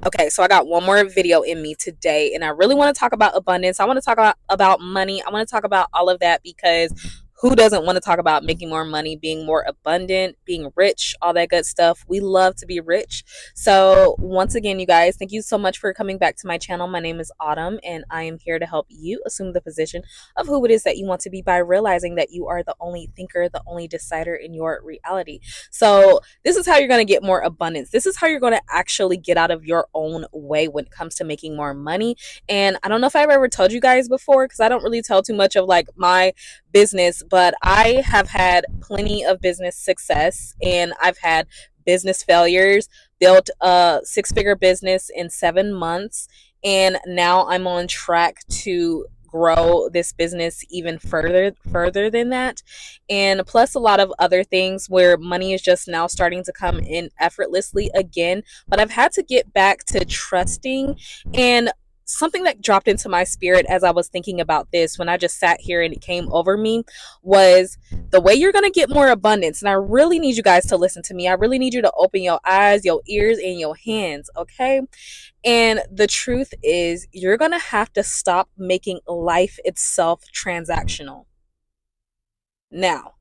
Okay, so I got one more video in me today, and I really want to talk about abundance. I want to talk about money. I want to talk about all of that because who doesn't want to talk about making more money, being more abundant, being rich, all that good stuff? We love to be rich. So, once again, you guys, thank you so much for coming back to my channel. My name is Autumn, and I am here to help you assume the position of who it is that you want to be by realizing that you are the only thinker, the only decider in your reality. So, this is how you're going to get more abundance. This is how you're going to actually get out of your own way when it comes to making more money. And I don't know if I've ever told you guys before because I don't really tell too much of like my business, but I have had plenty of business success and I've had business failures, built a six-figure business in 7 months, and now I'm on track to grow this business even further than that, and plus a lot of other things where money is just now starting to come in effortlessly again. But I've had to get back to trusting, and something that dropped into my spirit as I was thinking about this when I just sat here and it came over me was the way you're going to get more abundance. And I really need you guys to listen to me. I really need you to open your eyes, your ears, and your hands, okay? And the truth is, you're going to have to stop making life itself transactional. Now,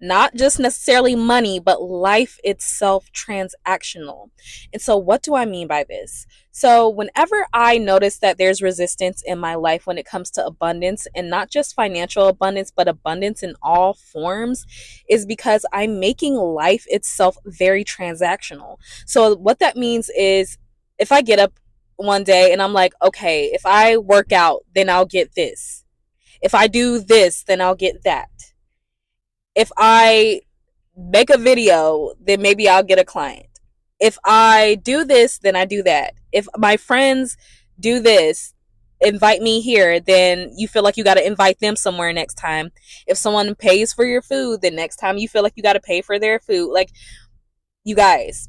not just necessarily money, but life itself transactional. And so, what do I mean by this? So, whenever I notice that there's resistance in my life when it comes to abundance, and not just financial abundance, but abundance in all forms, is because I'm making life itself very transactional. So, what that means is if I get up one day and I'm like, okay, if I work out, then I'll get this. If I do this, then I'll get that. If I make a video, then maybe I'll get a client. If I do this, then I do that. If my friends do this, invite me here, then you feel like you got to invite them somewhere next time. If someone pays for your food, then next time you feel like you got to pay for their food. Like, you guys,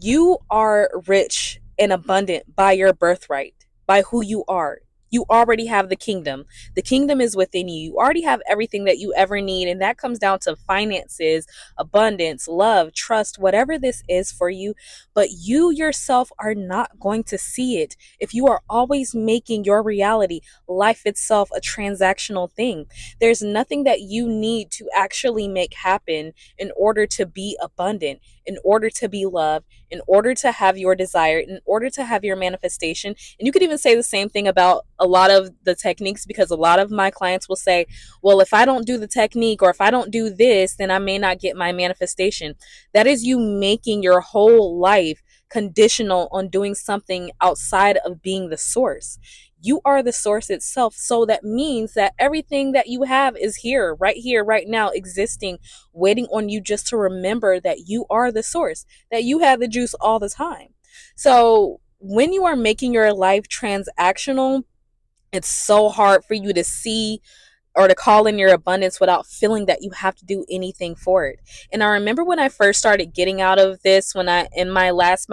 you are rich and abundant by your birthright, by who you are. You already have the kingdom. The kingdom is within you. You already have everything that you ever need. And that comes down to finances, abundance, love, trust, whatever this is for you. But you yourself are not going to see it if you are always making your reality, life itself, a transactional thing. There's nothing that you need to actually make happen in order to be abundant, in order to be loved, in order to have your desire, in order to have your manifestation. And you could even say the same thing about a lot of the techniques, because a lot of my clients will say, well, if I don't do the technique or if I don't do this, then I may not get my manifestation. That is you making your whole life conditional on doing something outside of being the source. You are the source itself. So that means that everything that you have is here, right now, existing, waiting on you just to remember that you are the source, that you have the juice all the time. So when you are making your life transactional, it's so hard for you to see or to call in your abundance without feeling that you have to do anything for it. And I remember when I first started getting out of this, when I, in my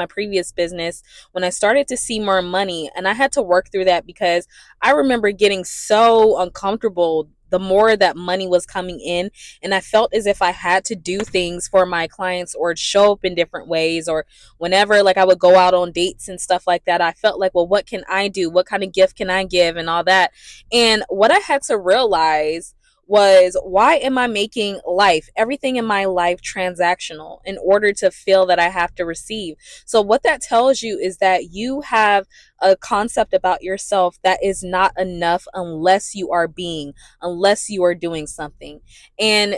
previous business, when I started to see more money, and I had to work through that because I remember getting so uncomfortable the more that money was coming in, and I felt as if I had to do things for my clients or show up in different ways, or whenever like I would go out on dates and stuff like that, I felt like, well, what can I do, what kind of gift can I give, and all that. And what I had to realize was, why am I making life, everything in my life, transactional in order to feel that I have to receive? So what that tells you is that you have a concept about yourself that is not enough unless you are being, unless you are doing something. And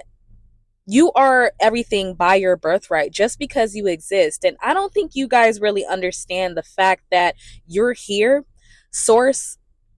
you are everything by your birthright just because you exist. And I don't think you guys really understand the fact that you're here. Source,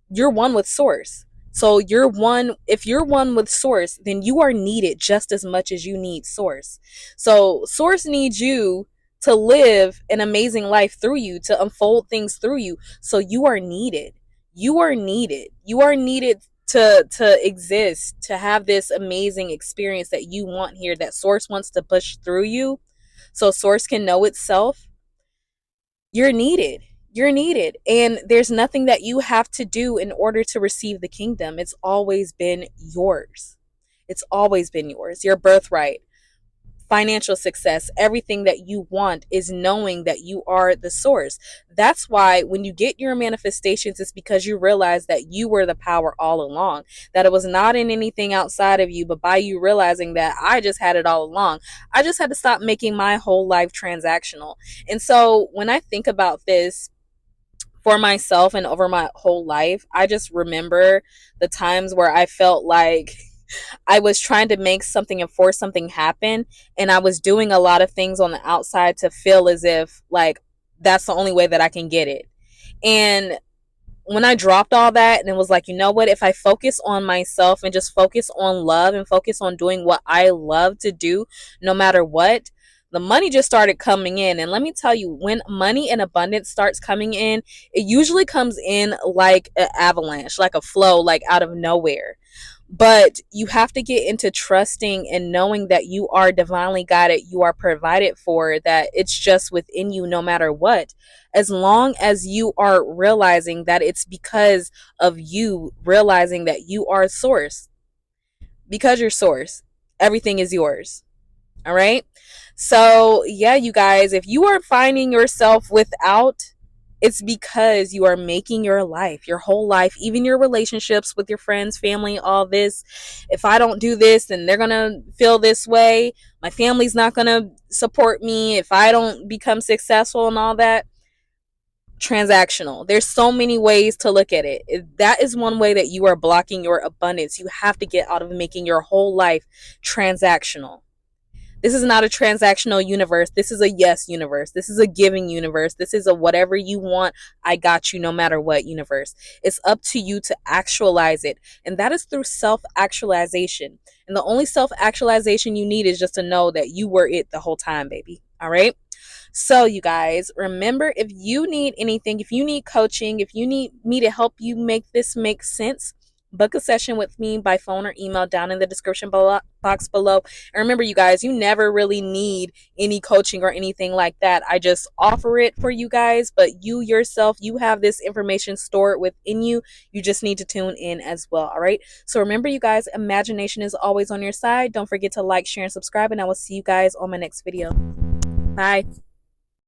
you're one with source. So you're one, if you're one with source, then you are needed just as much as you need source. So source needs you to live an amazing life through you, to unfold things through you. So you are needed. You are needed. You are needed to exist, to have this amazing experience that you want here, that source wants to push through you so source can know itself. You're needed. You're needed. And there's nothing that you have to do in order to receive the kingdom. It's always been yours. It's always been yours. Your birthright. financial success, everything that you want is knowing that you are the source. That's why when you get your manifestations, it's because you realize that you were the power all along, that it was not in anything outside of you, but by you realizing that I just had it all along. I just had to stop making my whole life transactional. And so when I think about this, for myself and over my whole life, I just remember the times where I felt like I was trying to make something and force something happen, and I was doing a lot of things on the outside to feel as if like that's the only way that I can get it. And when I dropped all that and it was like, you know what, if I focus on myself and just focus on love and focus on doing what I love to do, no matter what, the money just started coming in. And let me tell you, when money and abundance starts coming in, it usually comes in like an avalanche, like a flow, like out of nowhere. But you have to get into trusting and knowing that you are divinely guided, you are provided for, that it's just within you no matter what. As long as you are realizing that it's because of you, realizing that you are source. Because you're source, everything is yours. All right. So, yeah, you guys, if you are finding yourself without, it's because you are making your life, your whole life, even your relationships with your friends, family, all this. If I don't do this, then they're going to feel this way. My family's not going to support me if I don't become successful and all that. Transactional. There's so many ways to look at it. That is one way that you are blocking your abundance. You have to get out of making your whole life transactional. This is not a transactional universe. This is a yes universe. This is a giving universe. This is a whatever you want, I got you no matter what universe. It's up to you to actualize it. And that is through self-actualization. And the only self-actualization you need is just to know that you were it the whole time, baby. All right? So, you guys, remember, if you need anything, if you need coaching, if you need me to help you make this make sense, book a session with me by phone or email down in the description box below. And remember, you guys, you never really need any coaching or anything like that. I just offer it for you guys, but you yourself, you have this information stored within you. You just need to tune in as well. All right. So remember, you guys, imagination is always on your side. Don't forget to like, share, and subscribe. And I will see you guys on my next video. Bye.